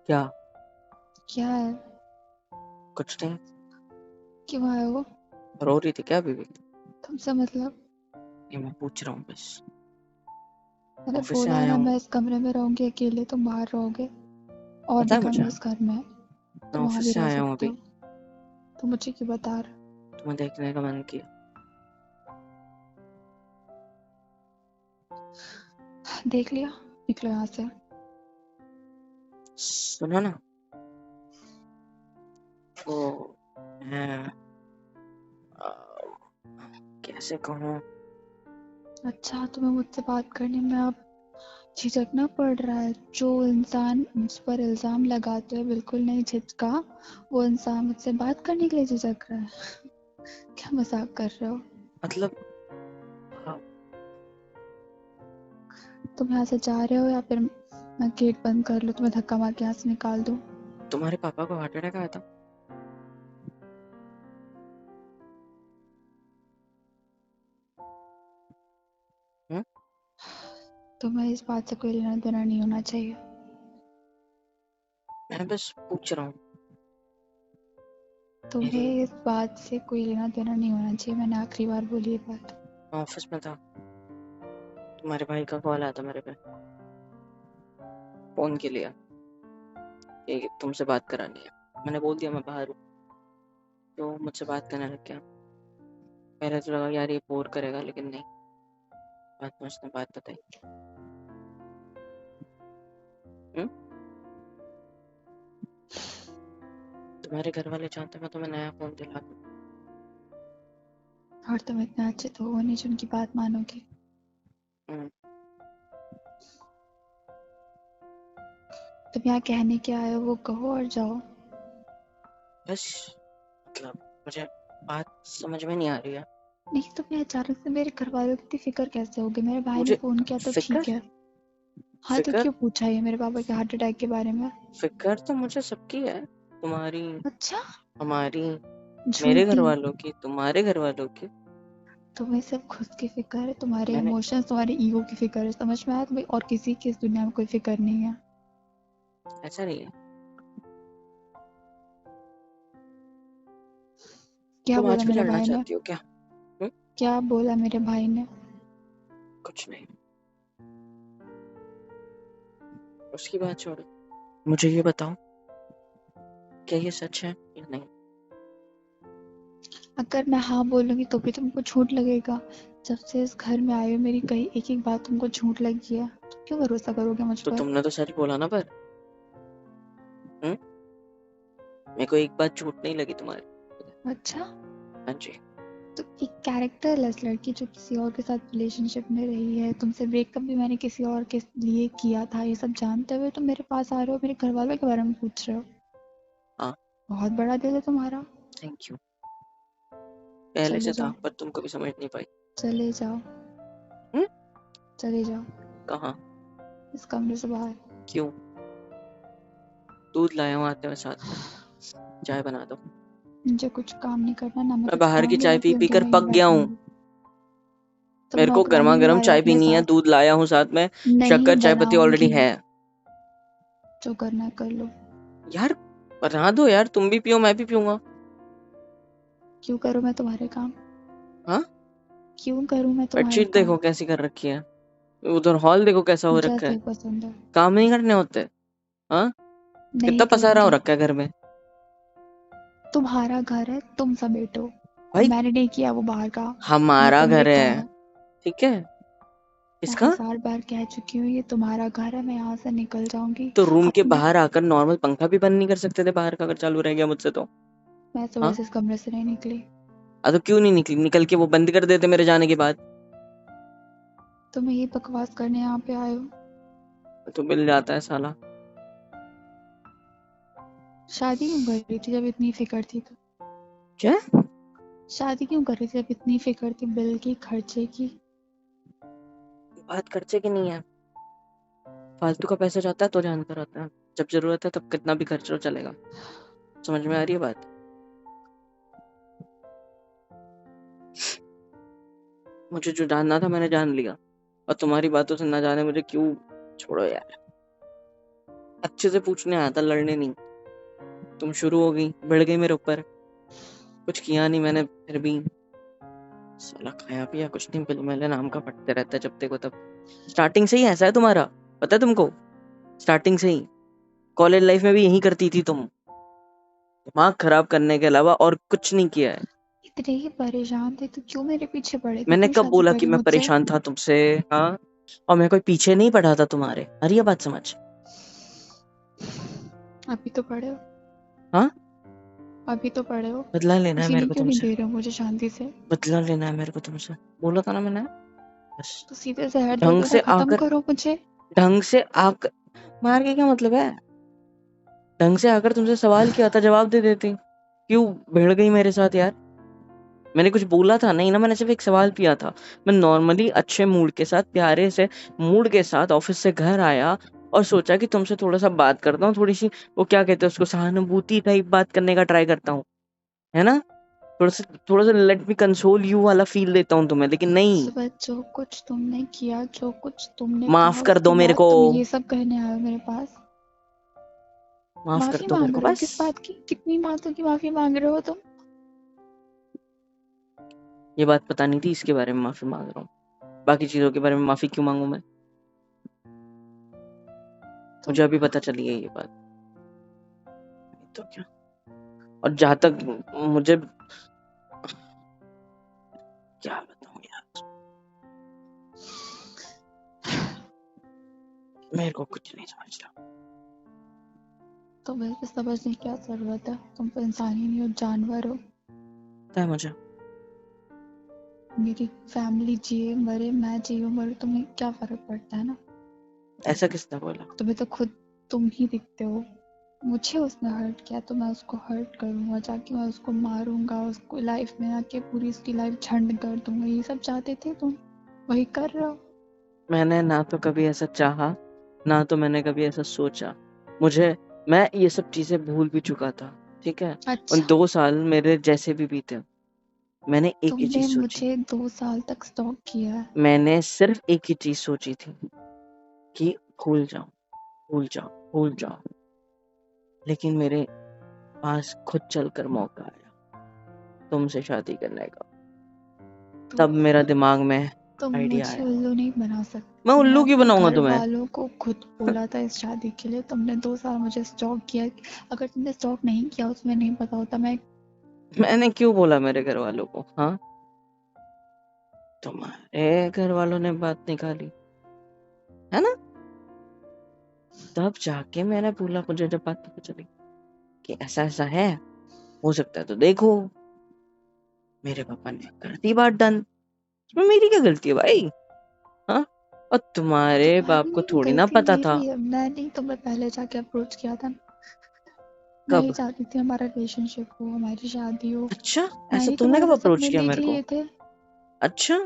क्या? क्या है? कुछ नहीं। क्यों आए हो? रो रही थी क्या बीबी? तुमसे मतलब? ये मैं पूछ रहा हूँ बस। मैंने ऑफिस से बोला है आया ना, हूँ। मैं इस कमरे में रहूंगी अकेले, तुम बाहर रहोगे। और पता भी है मुझे, कमरे इस घर में है, मैं तुम वहां भी ऑफिस से रह आया हूँ सकते अभी। हो। तो मुझे क्यों बता रहे तुम्हें देखने का मन किया। हो? देख लिया, निकलो यहाँ से। सुनो ना, वो मैं कैसे कहूँ। अच्छा, तुम्हें मुझसे बात करने में अब झिझकना पड़ रहा है? जो इंसान मुझ पर इल्जाम लगाते हुए बिल्कुल नहीं झिझका, वो इंसान मुझसे बात करने के लिए झिझक रहा है। क्या मजाक कर रहे हो? मतलब तुम यहाँ से जा रहे हो या फिर मैं गेट बंद कर लूँ, तुम्हें धक्का मार के यहाँ से निकाल दूँ? तुम्हारे पापा को हार्ट अटैक आया था? हम्म? तुम्हें इस बात से कोई लेना देना नहीं होना चाहिए। मैं बस पूछ रहा हूँ। तुम्हें इस बात से कोई लेना देना नहीं होना चाहिए, मैंने आखिरी बार बोली ये बात। मैं ऑफिस में था, तुम्हारे भाई का कॉल आया था मेरे पे, फोन के लिए कि तुमसे बात करानी है। मैंने बोल दिया मैं बाहर हूँ, तो मुझसे बात करने लग गया। पहले तो लगा यार ये बोर करेगा, लेकिन नहीं, बाद में उसने बात बताई। तुम्हारे घर वाले चाहते मैं तुम्हें नया फोन दिला दूं। और तुम इतना अच्छे तो हो नहीं जो उनकी बात मानोगे। हम्म, तुम यहाँ कहने के आए हो वो कहो और जाओ। बस मतलब मुझे बात समझ में नहीं आ रही है। नहीं, तुम्हें अचानक से मेरे घर वालों की फिक्र कैसे होगी? मेरे भाई ने मुझे फोन किया तो फिक्र ठीक है। हाँ, तो फिक्र क्यों पूछा ये मेरे पापा के हार्ट अटैक के बारे में? फिक्र तो मुझे सबकी है, तुम्हारी, अच्छा, हमारी, मेरे घर झूठी। वालों की, तुम्हारे घर वालों की। तुम्हें सिर्फ खुद की फिक्र है, तुम्हारे मैंने इमोशंस, तुम्हारे ईगो की फिक्र है, समझ में आया? तुम्हें और किसी की इस दुनिया में कोई फिक्र नहीं है। ऐसा नहीं है। क्या तुम बोला आज भी मेरे लड़ना भाई ने? चाहती हो क्या? हम्म? क्या बोला मेरे भाई ने? कुछ नहीं, उसकी बात छोड़ो। मुझे ये बताओ, क्या ये सच है या नहीं? अगर मैं हाँ बोलूंगी तो भी तुमको झूठ लगेगा। जब से इस घर में आई हो मेरी कही एक एक बात तुमको झूठ लगी है, तो क्यों भरोसा करोगे मुझ तो पर? तुमने तो सच बोला ना, पर मेरे को एक बात झूठ नहीं लगी तुम्हारी। अच्छा, हाँ जी। तो एक कैरेक्टरलेस लड़की जो किसी और के साथ रिलेशनशिप में रही है, तुमसे ब्रेकअप भी मैंने किसी और के लिए किया था, ये सब जानते हुए तुम मेरे पास आ रहे हो, मेरे घर वालों के बारे में पूछ रहे हो? हाँ, बहुत बड़ा दिल है तुम्हारा। Thank you. पहले चले से था, जाओ, पर तुम कभी समझ नहीं पाई। चले जाओ, हम्म? चले जाओ कहाँ? इस कमरे से बाहर। क्यों? दूध लाया हूँ आते हुए साथ में, चाय बना दो। मुझे कुछ काम नहीं करना, ना मैं मैं कुछ बाहर की खाऊंगी चाय ना पी कोई पी उनके कर में पक यहीं गया हूँ। बैठूंगी। तुम मेरे को गर्मा नौकरानी गर्म बुला रहे हो चाय अपने पीनी है, साथ? दूध लाया हूँ साथ में, नहीं शक्कर चाय पत्ती ऑलरेडी बनाऊंगी, है। जो करना है कर लो। यार बना दो यार, तुम भी पियो मैं भी पीऊंगा। क्यों करूं मैं तुम्हारे काम? हाँ, क्यों करूं मैं तुम्हारे बेडशीट काम? देखो कैसी कर रखी है, उधर हॉल देखो कैसा हो मुझे रखा ऐसे है। ही पसंद है। काम नहीं करने होते? हाँ, नहीं कितना पसारा हो करूंगी। रखा है घर में। तुम्हारा घर है, तुम समेटो। और भाई मैंने नहीं किया वो बाहर का, ना हमारा तुमने घर है, कहा। ठीक है? मैं किसका? 1000 बार कह चुकी हूँ ये तुम्हारा घर है, मैं यहाँ से निकल जाऊंगी। तो रूम के अपने बाहर आकर नॉर्मल पंखा भी बंद नहीं कर सकते थे बाहर का, अगर चालू रह गया मुझसे तो? मैं सुबह हाँ, से इस कमरे से नहीं निकली। तो क्यों नहीं निकली? निकल के वो बंद कर देते मेरे जाने के बाद। तुम यही बकवास करने यहाँ पे आए हो? तो मिल जाता है साला। शादी क्यों कर रही थी जब इतनी फिक्र थी तो? क्या? शादी क्यों कर रही थी जब इतनी फिक्र थी बिल की, खर्चे की? बात खर्चे की नहीं है, फालतू का पैसा जाता है तो जानकर आता है, जब जरूरत है तब कितना भी खर्च हो चलेगा। समझ में आ रही है बात? मुझे जो जानना था मैंने जान लिया, और तुम्हारी बातों से ना जाने मुझे क्यों, छोड़ो यार, अच्छे से पूछने आया था, लड़ने नहीं। तुम शुरू हो गई, बढ़ गई मेरे ऊपर, कुछ किया नहीं मैंने, फिर भी साला खाया पिया कुछ नहीं, बिल मेले नाम का फटते रहता है जब देखो तब। स्टार्टिंग से ही ऐसा है तुम्हारा, पता है तुमको, स्टार्टिंग से ही। कॉलेज लाइफ में भी यही करती थी तुम, दिमाग खराब करने के अलावा और कुछ नहीं किया है। इतने ही परेशान थे तो क्यों मेरे पीछे पड़े थे? मैंने क्यों कब शादी बोला कर कि ली मैं मुझसे? परेशान था तुमसे? हाँ, और मैं कोई पीछे नहीं पड़ा था तुम्हारे, अरे ये बात समझ। अभी तो पड़े हो, हाँ, अभी तो पड़े हो। बदला लेना है मेरे इसीलिए को क्यों नहीं तुमसे, दे रहे हो मुझे शांति से? बदला लेना है मेरे को तुमसे, बोला था ना मैंने। बस तो सीधे जहर दे ढंग दो ना, से खत्म आकर, करो मुझे। ढंग से आकर मार के क्या मतलब है? ढंग से आकर तुमसे सवाल किया था, जवाब दे देती, क्यों भिड़ गई मेरे साथ यार? मैंने कुछ बोला था नहीं ना, मैंने सिर्फ एक सवाल किया था। मैं नॉर्मली अच्छे मूड के साथ, प्यारे से मूड के साथ ऑफिस से घर आया और सोचा कि तुमसे थोड़ा सा बात करता हूँ, थोड़ी सी वो क्या कहते हैं उसको, सहानुभूति टाइप बात करने का ट्राई करता हूँ, है ना? थोड़ा सा लेट मी कंसोल यू वाला फील देता हूँ तुम्हें, लेकिन नहीं। सुबह जो कुछ तुमने किया, जो कुछ तुमने माफ कहा, कर उसके दो मेरे बाद को, तुम ये सब कहने आए हो मेरे पास? माफ कर माफी दो मेरे मांग को रहे हो बस। किस बात की? कितनी बातों की माफी मांग रहे हो तुम? ये बात पता नहीं थी, इसके बारे में माफी मांग रहा हूँ, बाकी चीजों के बारे में माफी क्यों मांगू मैं? तो मुझे अभी पता चली है ये बात, तो क्या। और जहां तक मुझे, क्या बताऊं यार, मेरे को कुछ नहीं समझ रहा। तो मेरे को समझने की क्या जरूरत है? तुम तो इंसान ही नहीं हो, जानवर हो। पता है मुझे, मेरी फैमिली जिए मरे, मैं जियूं मरूं, तुम्हें क्या फर्क पड़ता है ना? ऐसा किसने बोला? तुम्हें तो खुद तुम ही दिखते हो। मुझे उसने हर्ट किया तो मैं उसको हर्ट करूंगा, जाके मैं उसको मारूंगा, उसको लाइफ में आके पूरी उसकी लाइफ झंड कर दूंगा। ये सब चाहते थे तुम, वही कर रहे हो। मैंने ना तो कभी ऐसा चाहा, ना तो मैंने कभी ऐसा सोचा। मैं ये सब चीजें भूल भी चुका था, ठीक है? उन अच्छा, 2 साल मेरे जैसे भी बीते, मैंने एक ही तुमने चीज सोची, मुझे 2 साल तक स्टॉक किया है। मैंने सिर्फ एक ही चीज सोची थी कि भूल जाओ, भूल जाओ, भूल जाओ। लेकिन मेरे पास खुद चलकर मौका आया तुमसे शादी करने का, तो तब मेरा दिमाग में तुम आइडिया मुझे आया। उल्लू नहीं बना सकते। मैं तुमने उल्लू क्यों अपने बनाऊंगा घर तुम्हें? वालों को खुद बोला था इस शादी के लिए। तुमने 2 साल मुझे स्टॉक किया। अगर तुमने स्टॉक नहीं किया, उसमें नहीं पता होता मैं। मैंने क्यों बोला मेरे घर वालों को? हाँ, तुम्हारे घर वालों ने बात निकाली, है ना? तब जाके मैंने बोला, मुझे जब बात पता चली कि ऐसा ऐसा है, हो सकता है तो देखो, मेरे पापा ने कर दी बात डन। इसमें मेरी क्या गलती है भाई? हाँ, और तुम्हारे तुम्हारी बाप को नहीं, थोड़ी ना गलती पता था। मेरी है। मैंने तुम्हें पहले जाके अप्रोच किया था। मैं ही कब? चाहती थी हमारा रिलेशनशिप हो, हमारी शादी हो। अच्छा, ऐसा मैंने तुमने कब तुम्हारे अप्रोच सपने किया देख मेरे को? लिए थे। अच्छा,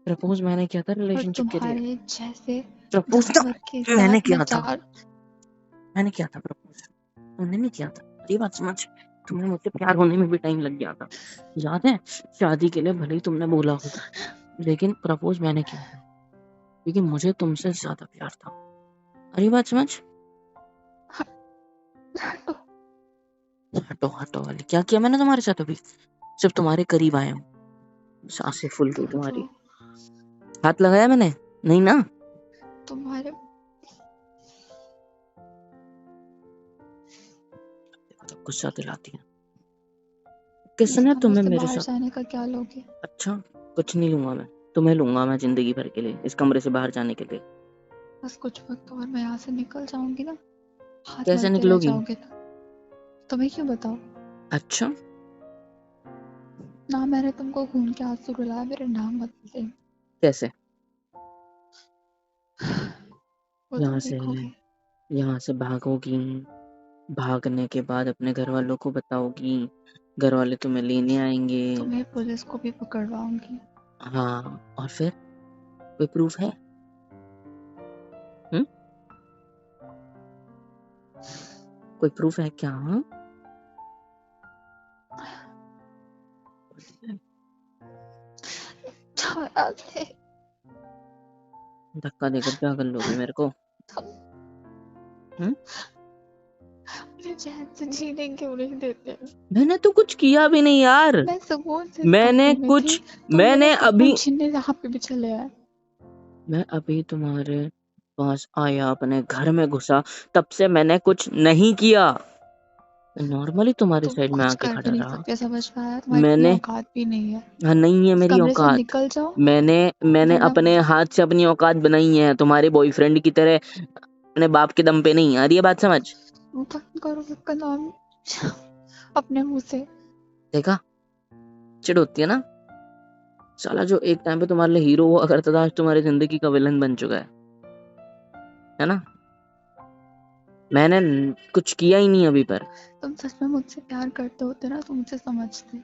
प्रपोज मैंने किया था और रिलेशनशिप के लिए? तुम्हारे जैसे प्रपोज तो जानवर के मैंने साथ मैं किया था, चार। मैंने किया था प्रपोज, तुमने नहीं किया था। ये बात समझ, तुम्हें मुझसे प्यार होने में भी टाइम लग गया था, याद है? शादी के लिए भले ही तुमने बोला हो, लेकिन प्रपोज मैंने किया था, क्योंकि मुझे तुमसे ज्यादा प्यार था। अरे बात समझ। हटो। हटो हटो वाली क्या किया मैंने तुम्हारे साथ? अभी सिर्फ तुम्हारे करीब आया हूँ, सांसें फूल गई तुम तुम्हारी। तो हाथ लगाया मैंने? नहीं ना? तुम्हारे तो गुस्सा दिलाती है, इस किसने कमरे तुम्हें से मेरे बाहर साथ? जाने का क्या लोगे? अच्छा, कुछ नहीं लूंगा मैं, तुम्हें लूंगा मैं जिंदगी भर के लिए, इस कमरे से बाहर जाने के लिए। बस कुछ वक्त और मैं यहाँ से निकल जाऊंगी ना, हाथ कैसे मलते रह निकलोगी? जाओगे ना। तुम्हें क्यों बताओ? अच्छा, ना मैंने तुमको खून के आंसू रुलाया, मेरे नाम मत ले। कैसे? वो तुम यहाँ से, देखोगे। यहाँ से भागोगी, भागने के बाद अपने घर वालों को बताओगी, घर वाले तुम्हें लेने आएंगे। तुम्हें पुलिस को भी पकड़वाऊंगी। हाँ, और फिर कोई प्रूफ है? हम्म, कोई प्रूफ है क्या? हाँ, छोड़ा दे। धक्का देकर क्या कर लोगी मेरे को? हम्म? मुझे चैन से जीने क्यों नहीं देते? मैंने तो कुछ किया भी नहीं यार। मैं सुकून से मैंने कब्र में कुछ थी, तो मेरा मैंने सुकून अभी छीनने यहाँ पे भी चले आए। मैं अभी तुम्हारे पास आया, अपने घर में घुसा, तब से मैंने कुछ नहीं किया। नॉर्मली तुम्हारी तुम साइड में कुछ आके कर भी खड़ा नहीं रहा। सकते, समझ में आया? तुम्हारी इतनी मैंने औकात भी नहीं है। हाँ, नहीं है इस मेरी कमरे से औकात। निकल जाओ, मैंने वरना अपने हाथ से अपनी औकात बनाई है, तुम्हारे बॉयफ्रेंड की तरह अपने बाप के दम पे नहीं। आ रही है बात समझ? बंद करो उसका नाम अपने मुंह से। देखा, चिढ़ होती है ना। साला जो एक टाइम पे तुम्हारे लिए हीरो हुआ करता था, आज तुम्हारी जिंदगी का विलन बन चुका है ना? मैंने कुछ किया ही नहीं अभी पर। तुम सच में मुझसे प्यार करते होते ना तो मुझे समझते।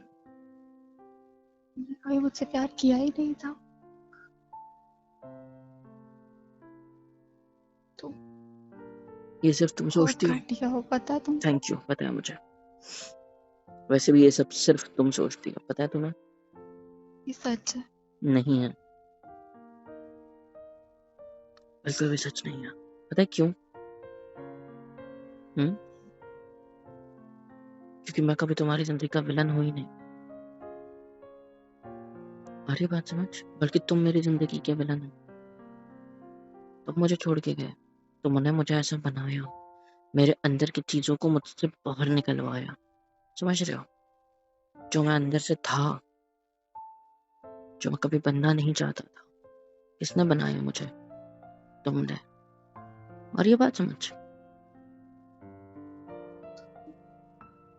कभी मुझसे प्यार किया ही नहीं था। तुम ये सिर्फ तुम बहुत सोचती हो। घटिया हो, पता है तुमको? थैंक यू, पता है मुझे। वैसे भी ये सब सिर्फ तुम सोचती हो, पता है तुम्हें? ये सच है। नहीं है, बिल्कुल भी सच नहीं है। पता है क्यों? क्योंकि मैं कभी तुम्हारी जिंदगी का विलन हुई नहीं। अरे बात समझ, बल्कि तुम मेरी जिंदगी के विलन हो। तुम मुझे छोड़ के गए, तुमने मुझे ऐसा बनाया, मेरे अंदर की चीजों को मुझसे बाहर निकलवाया। समझ रहे हो? जो मैं अंदर से था, जो मैं कभी बनना नहीं चाहता था, किसने बनाया मुझे? तुमने। और ये बात समझ,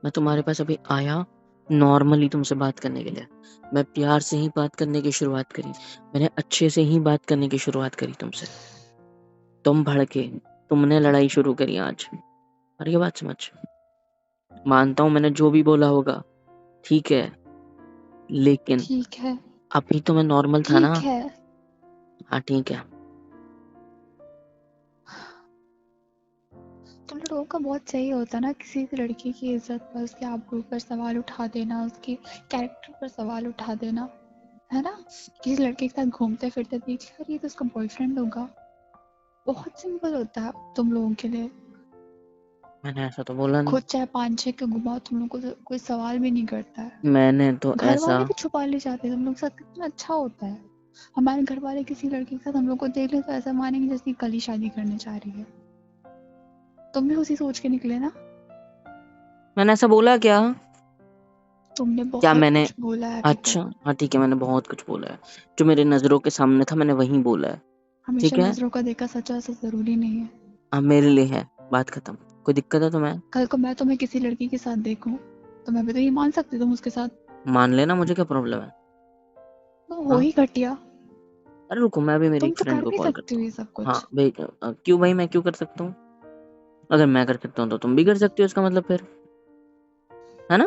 मैं तुम्हारे पास अभी आया नॉर्मली तुमसे बात करने के लिए। मैं प्यार से ही बात करने की शुरुआत करी, मैंने अच्छे से ही बात करने की शुरुआत करी तुमसे। तुम भड़के, तुमने लड़ाई शुरू करी आज। और ये बात समझ, मानता हूँ मैंने जो भी बोला होगा, ठीक है, लेकिन ठीक है, अभी तो मैं नॉर्मल था ना। ठीक है। हाँ ठीक है। तुम लोगों का बहुत सही होता ना, किसी भी लड़की की इज्जत पर, उसके आबरू पर सवाल उठा देना, उसकी कैरेक्टर पर सवाल उठा देना, है ना? किसी लड़के के साथ घूमते फिरते देख लिया, ये तो उसका बॉयफ्रेंड होगा। बहुत सिंपल होता है तुम लोगों के लिए। मैंने ऐसा तो बोला नहीं। खुद चाहे 5-6 के घुमाओ, तुम लोग को तो कोई सवाल भी नहीं करता है। मैंने तो घर ऐसा वाले भी छुपा ले जाते हैं। तुम लोग के साथ कितना अच्छा होता है। हमारे घर वाले किसी लड़के के साथ हम लोग को देख ले तो ऐसा मानेंगे जैसे कल ही शादी करने जा रही है। तुम भी उसी सोच के निकले ना? मैंने ऐसा बोला क्या? तुमने क्या बहुत मैंने? कुछ बोला है अभी अच्छा, तक। हाँ ठीक है, मैंने बहुत कुछ बोला है। जो मेरे नजरों के सामने था मैंने वही बोला है। हमेशा ठीक है, नजरों का देखा सच्चा ऐसा जरूरी नहीं है। अब मेरे लिए है, बात खत्म। कोई दिक्कत है तुम्हें? कल को मैं तुम्हें किसी लड़की के साथ देखूं तो मैं भी तो ये मान सकती तुम उसके साथ। मान लेना, मुझे क्या प्रॉब्लम है? तुम हो हाँ, ही घटिया। अरे रुको, मैं भी मेरी तुम एक तो फ्रेंड कर को भी कॉल सकती करता हो हूँ। ये सब हाँ कुछ। भाई, क्यों भाई, मैं क्यों कर सकता हूँ? अगर मैं कर सकता हूँ तो तुम भी कर सकती हो, इसका मतलब फिर, है ना?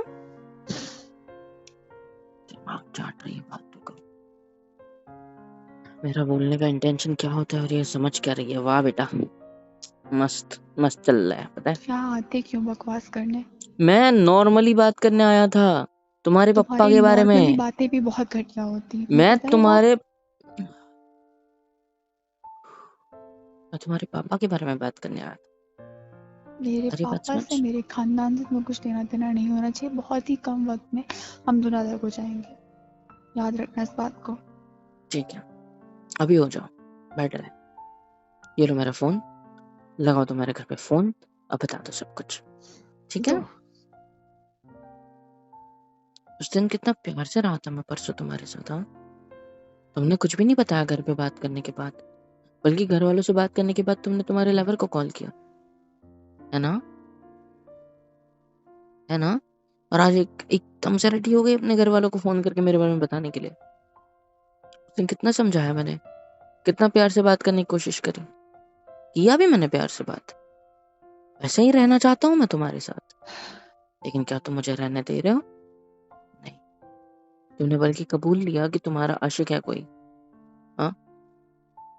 दिमाग चाट रही है फालतू का। मेरा बोलने का इंटेंशन क्या होता है और ये समझ क्या रही है। वाह बेटा, मस्त मस्त चल रहा है, पता है। यहाँ आते क्यों बकवास करने? मैं नॉर्मली बात करने आया था तुम्हारे पप्पा तुम्हारी के बारे नॉर्मली में। बातें भी बहुत घटिया होती हैं, तुम्हें मैं पता है ये बात? तुम्हारे मैं तुम्हारे पापा के बारे में बात करने आया था। मेरे अरे बात पापा समझ, से, मेरे खानदान से तुम्हें कुछ लेना देना नहीं होना चाहिए। बहुत ही कम वक्त में हम दोनों अलग हो जाएंगे, याद रखना इस बात को। ठीक है, अभी हो जाओ, बेटर है। ये लो मेरा फोन, लगाओ तुम्हारे घर पे फोन, अब बता दो सब कुछ, ठीक है तो ना? उस दिन कितना प्यार से रहा था मैं परसों तुम्हारे साथ। हाँ, तुमने कुछ भी नहीं बताया घर पे बात करने के बाद, बल्कि घर वालों से बात करने के बाद तुमने तुम्हारे लवर को कॉल किया, है ना? है ना? और आज एकदम से रेडी हो गई अपने घर वालों को फोन करके मेरे बारे में बताने के लिए। उस दिन कितना समझाया मैंने, कितना प्यार से बात करने की कोशिश करी, किया भी मैंने प्यार से बात। वैसे ही रहना चाहता हूँ मैं तुम्हारे साथ, लेकिन क्या तुम मुझे रहने दे रहे हो? नहीं, तुमने बल्कि कबूल लिया कि तुम्हारा आशिक है कोई। हाँ,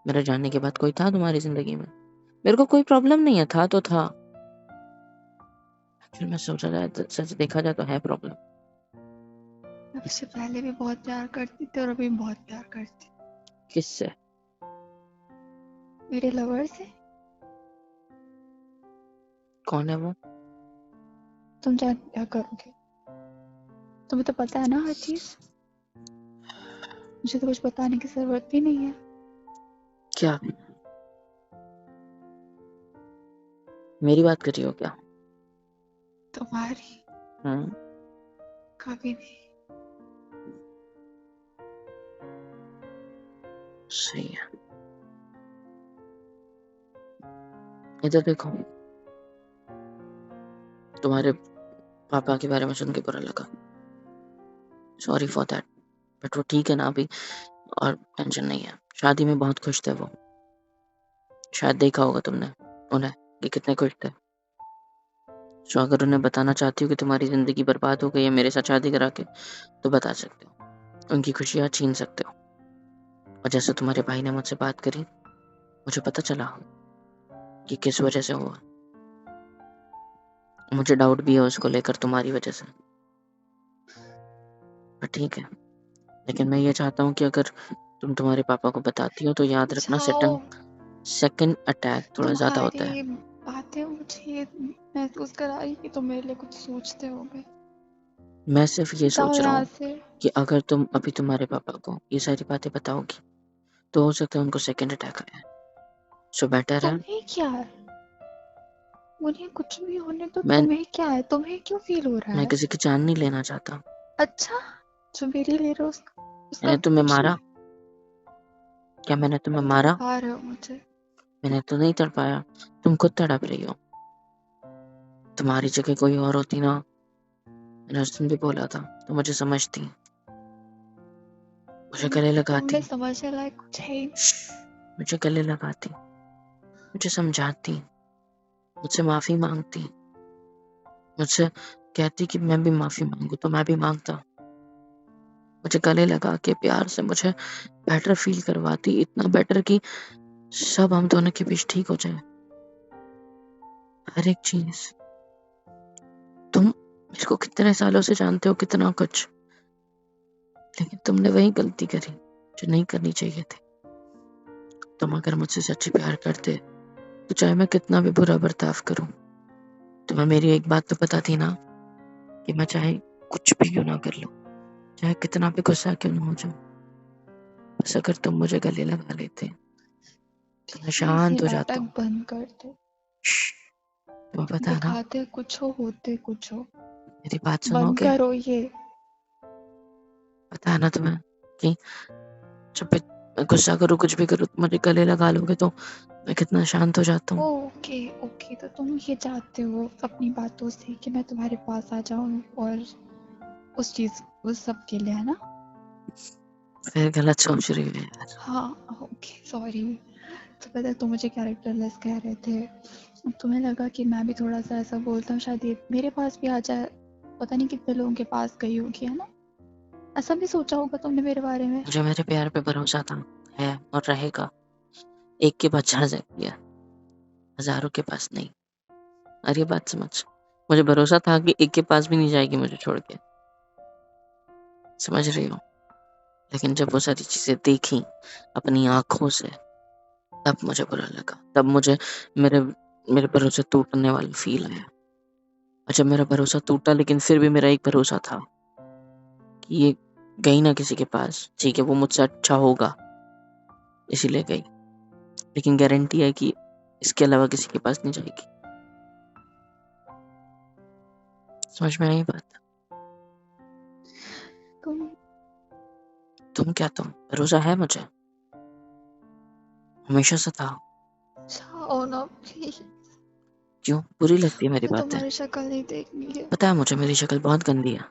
मेरे जाने के बाद कोई था तुम्हारी जिंदगी में? मेरे को कोई प्रॉब्लम नहीं है, था तो था। फिर मैं सोचा जाए तो, सच देखा जाए तो है प्रॉब्लम। मैं उससे पहले भी बहुत प्यार करती थी और अभी भी बहुत प्यार करती। किससे? मेरे लवर से। कौन है वो? तुम जान क्या करोगे? तुम्हें तो पता है ना हर चीज। मुझे तो कुछ बताने की जरूरत भी नहीं है। क्या मेरी बात कर रही हो क्या? तुम्हारी हम्म, कभी नहीं। सही है। इधर देखो, तुम्हारे पापा के बारे में सुन के बुरा लगा, सॉरी फॉर दैट। बट वो ठीक है ना अभी, और टेंशन नहीं है। शादी में बहुत खुश थे वो, शायद देखा होगा तुमने उन्हें कि कितने खुश थे। सो अगर उन्हें बताना चाहती हो कि तुम्हारी जिंदगी बर्बाद हो गई है मेरे साथ शादी करा के, तो बता सकते हो, उनकी खुशियाँ छीन सकते हो। और जैसे तुम्हारे भाई ने मुझसे बात करी, मुझे पता चला कि किस वजह से हुआ। मुझे डाउट भी है उसको लेकर तुम्हारी वजह से, पर ठीक है। लेकिन मैं ये चाहता हूँ कि अगर तुम तुम्हारे पापा को बताती हो तो याद रखना, जाओ। सेकंड अटैक थोड़ा ज़्यादा होता है। तुम्हारी बातें मुझे महसूस करा रही कि तुम मेरे लिए कुछ सोचते होगे। मैं सिर्फ ये जाओ सोच रहा यहाँ हूँ से। कि अगर तुम अभी तुम्हारे पापा को ये सारी बातें बताओगी तो हो सकता है उनको सेकंड अटैक आए। सो बेटर है। तुम्हें क्या है? उन्हें कुछ भी होने तो मैं तुम्हें क्या है? तुम्हें क्यों फील हो रहा मैं है? किसी की जान नहीं लेना चाहता। अच्छा, जो मेरे ले रहे हो उसका मैंने तुम्हें कुछ नहीं। मारा? क्या मैंने तुम्हें तुम मारा? तड़पा रहे हो मुझे। मैंने तो नहीं तड़पाया, तुम खुद तड़प रही हो। तुम्हारी जगह कोई और होती ना, मैंने उस दिन भी बोला था, तो मुझे समझती, मुझे गले लगाती, तुमने समझने लायक कुछ है ही नहीं। मुझे गले लगाती, मुझे समझाती, मुझसे माफी मांगती, मुझसे कहती कि मैं भी माफी मांगू, तो मैं भी मांगता। मुझे गले लगा के प्यार से मुझे बेटर फील करवाती, इतना बेटर कि सब हम दोनों के बीच ठीक हो जाए, हर एक चीज। तुम मेरे को कितने सालों से जानते हो, कितना कुछ, लेकिन तुमने वही गलती करी जो नहीं करनी चाहिए थी। तुम अगर मुझसे सच्ची प्यार करते तो चाहे मैं कितना भी बुरा बर्ताव करूं, तुम्हें मेरी एक बात तो पता थी ना, कि मैं चाहे कुछ भी क्यों ना कर लूं, चाहे कितना भी गुस्सा क्यों ना हो जाऊं, बस अगर तुम मुझे गले लगा लेते तो मैं प्लीज ये शांत हो जाता नाटक हूँ। बंद कर दो। तुम्हें पता है ना, दिखाते कुछ हो होते कुछ हो। मेरी बात बंद सुनोगे? करो ये। पता है ना तुम्हें कि जब मैं गुस्सा करूँ, कुछ भी करूँ, मुझे गले लगा लोगे तो मैं कितना शांत हो जाता हूँ। ओके ओके, तो तुम ये चाहते हो अपनी बातों से कि मैं तुम्हारे पास आ जाऊं और उस सब के लिए, है ना? फिर गलत सोच रही है यार। हाँ। Okay sorry. तो पता है तुम मुझे कैरेक्टरलेस कह रहे थे। अब तुम्हें लगा कि मैं भी थोड़ा सा ऐसा बोलता हूँ शायद ये मेरे पास भी आ जाए। पता नहीं कितने लोगों के पास गई होगी, है ना? ऐसा भी सोचा होगा तुमने मेरे बारे में। मुझे मेरे प्यार पे भरोसा था, है और रहेगा। एक के पास जा सकती है, हजारों के पास नहीं। अरे बात समझ, मुझे भरोसा था कि एक के पास भी नहीं जाएगी मुझे छोड़ के, समझ रही हो? लेकिन जब वो सारी चीजें देखी अपनी आंखों से, तब मुझे बुरा लगा, तब मुझे मेरे मेरे भरोसे टूटने वाला फील आया। और जब मेरा भरोसा टूटा, लेकिन फिर भी मेरा एक भरोसा था कि ये गई ना किसी के पास, ठीक है वो मुझसे अच्छा होगा इसीलिए गई, लेकिन गारंटी है कि इसके अलावा किसी के पास नहीं जाएगी। समझ में आई बात? तुम तुम भरोसा है मुझे, हमेशा से था। जाओ ना प्लीज। क्यों बुरी लगती है मेरी मुझे बातें? तुम्हारी शक्ल नहीं देखनी है। पता है मुझे मेरी शक्ल बहुत गंदी है,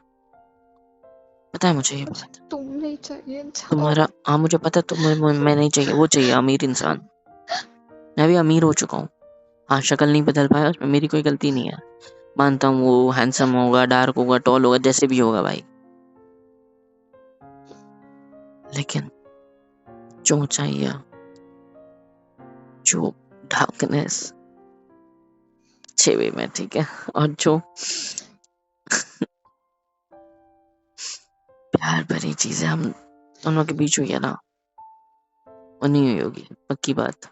पता है मुझे ये मुझे बात। तुम नहीं चाहिए, जाओ। तुम्हारा, हाँ मुझे पता है मैं नहीं चाहिए, वो चाहिए अमीर इंसान। मैं भी अमीर हो चुका हूँ। हाँ शक्ल नहीं बदल पाया, उसमें मेरी कोई गलती नहीं है। मानता हूँ वो हैंडसम होगा, डार्क होगा, टॉल होगा, जैसे भी होगा भाई, लेकिन जो चाहिए, जो डार्कनेस, अच्छे वे में, ठीक है, और जो प्यार भरी चीजें हम दोनों के बीच हुई है ना, वो नहीं हुई होगी, पक्की बात।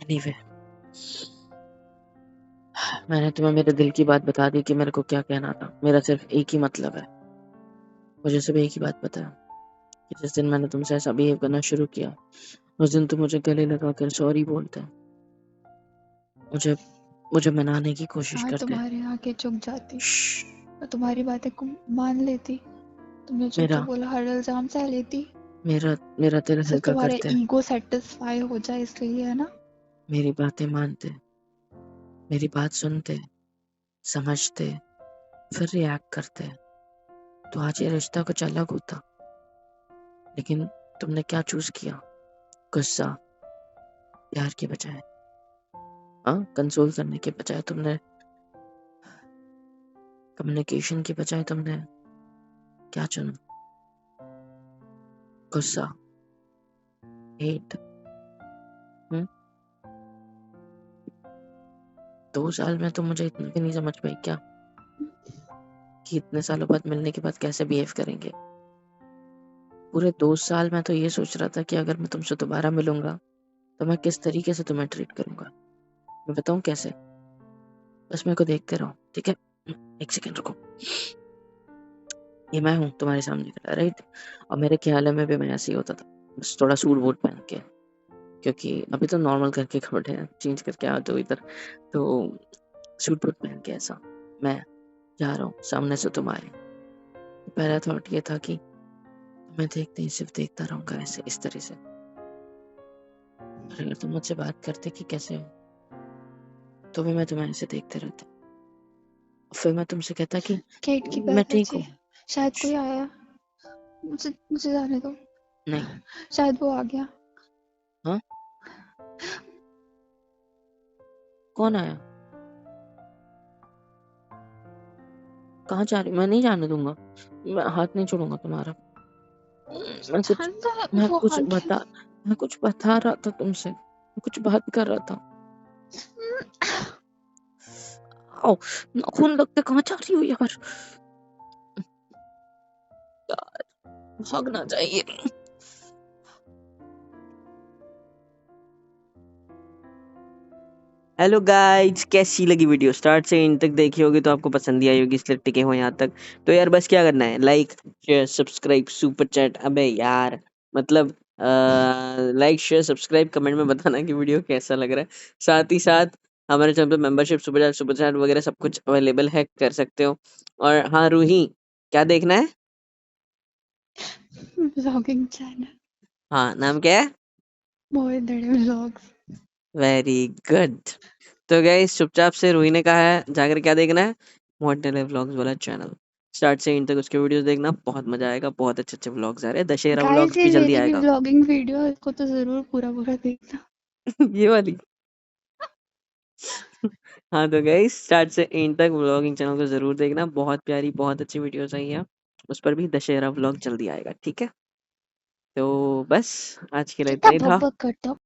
एनीवे, मैंने तुम्हें मेरे दिल की बात बता दी कि मेरे को क्या कहना था। मेरा सिर्फ एक ही मतलब है, मुझे सिर्फ एक ही बात पता है कि जिस दिन मैंने तुमसे ऐसा बिहेव करना शुरू किया, उस दिन तुम मुझे गले लगाकर सॉरी बोलते, मुझे मुझे मनाने की कोशिश हाँ, करते। तुम्हारे आगे झुक जाती, श्श्श, मैं तुम्हारी बातें को मान लेती, तुमने जो जो मेरा बोला हर इल्जाम सह लेती, मेरा मेरा दिल सिर्फ हल्का तुम्हारा करते, ईगो सेटिस्फाई हो जाए इसलिए, है ना? मेरी बातें मानते, मेरी बात सुनते, समझते, फिर रिएक्ट करते, तो आज ये रिश्ता कुछ अलग होता। लेकिन तुमने क्या चूज किया? गुस्सा, प्यार के बजाय, हाँ, कंसोल करने के बजाय तुमने, कम्युनिकेशन के बजाय तुमने क्या चुना? गुस्सा, हेट। 2 साल में तुम मुझे इतना भी नहीं समझ पाई क्या कि इतने सालों बाद मिलने के बाद कैसे बिहेव करेंगे? पूरे 2 साल मैं तो ये सोच रहा था कि अगर मैं तुमसे दोबारा मिलूंगा तो मैं किस तरीके से तुम्हें ट्रीट करूंगा। मैं बताऊं कैसे? बस मेरे को देखते रहो, ठीक है? एक सेकंड रुको। ये मैं हूँ तुम्हारे सामने खड़ा, राइट? और मेरे ख्याल में भी मैं ऐसे ही होता था, बस थोड़ा सूट वूट पहन के, क्योंकि अभी तो नॉर्मल करके खड़े हैं, चेंज करके आ तो इधर, तो सूट वूट पहन के ऐसा मैं जा रहा हूँ, सामने से तुम आए। पहला थॉट ये था कि मैं देखते ही सिर्फ देखता रहूंगा ऐसे, इस तरह से। अगर तुम मुझसे बात करते कि कैसे हो, तो भी मैं तुम्हें ऐसे देखते रहता। फिर मैं तुमसे कहता कि गेट की मैं बेल ठीक बजी, हूँ। शायद कोई आया, मुझे मुझे जाने दो, नहीं। शायद वो आ गया। हाँ, कौन आया? कहाँ जा रही? मैं नहीं जाने दूंगा, मैं हाथ नहीं छोड़ूंगा तुम्हारा। मैं कुछ जानता है मैं वो कुछ आ गया। बता मैं कुछ बता रहा था तुमसे, मैं कुछ बात कर रहा था। आओ, नाखून लगते, कहाँ जा रही हो यार? यार, भागना चाहिए। हेलो गाइज, कैसी लगी वीडियो? स्टार्ट से एंड तक देखी होगी तो आपको पसंद ही आई होगी, इसलिए टिके हो यहाँ तक। तो यार बस क्या करना है, like share subscribe super chat. अबे यार, मतलब लाइक शेयर सब्सक्राइब कमेंट में बताना कि वीडियो कैसा लग रहा है। साथ ही साथ हमारे चैनल पे मेंबरशिप सुपर चैट वगैरह सब कुछ अवेलेबल है, कर सकते हो। और हाँ रूही, क्या देखना है? व्लॉगिंग चैनल, हाँ, नाम क्या है? मोहित दड़े व्लॉग्स। Very good. तो गाइस, चुपचाप से रूही ने कहा है जाकर क्या देखना है, मोटेले व्लॉग्स वाला चैनल। स्टार्ट से एंड तक उसके वीडियोस देखना, बहुत मजा आएगा, बहुत अच्छे अच्छे व्लॉग्स आ रहे हैं। दशहरा गाइस, व्लॉग्स ये भी जल्दी मेरी भी आएगा। व्लॉगिंग वीडियो है, इसको तो जरूर पूरा पूरा देखना। ये वाली। हाँ तो गाइस, स्टार्ट से एंड तक व्लॉगिंग चैनल को जरूर देखना, बहुत प्यारी बहुत अच्छी वीडियोस आई हैं। उस पर भी दशहरा व्लॉग जल्दी आएगा, ठीक है? तो बस आज के लिए कितना इतना ही था। भब्बक करता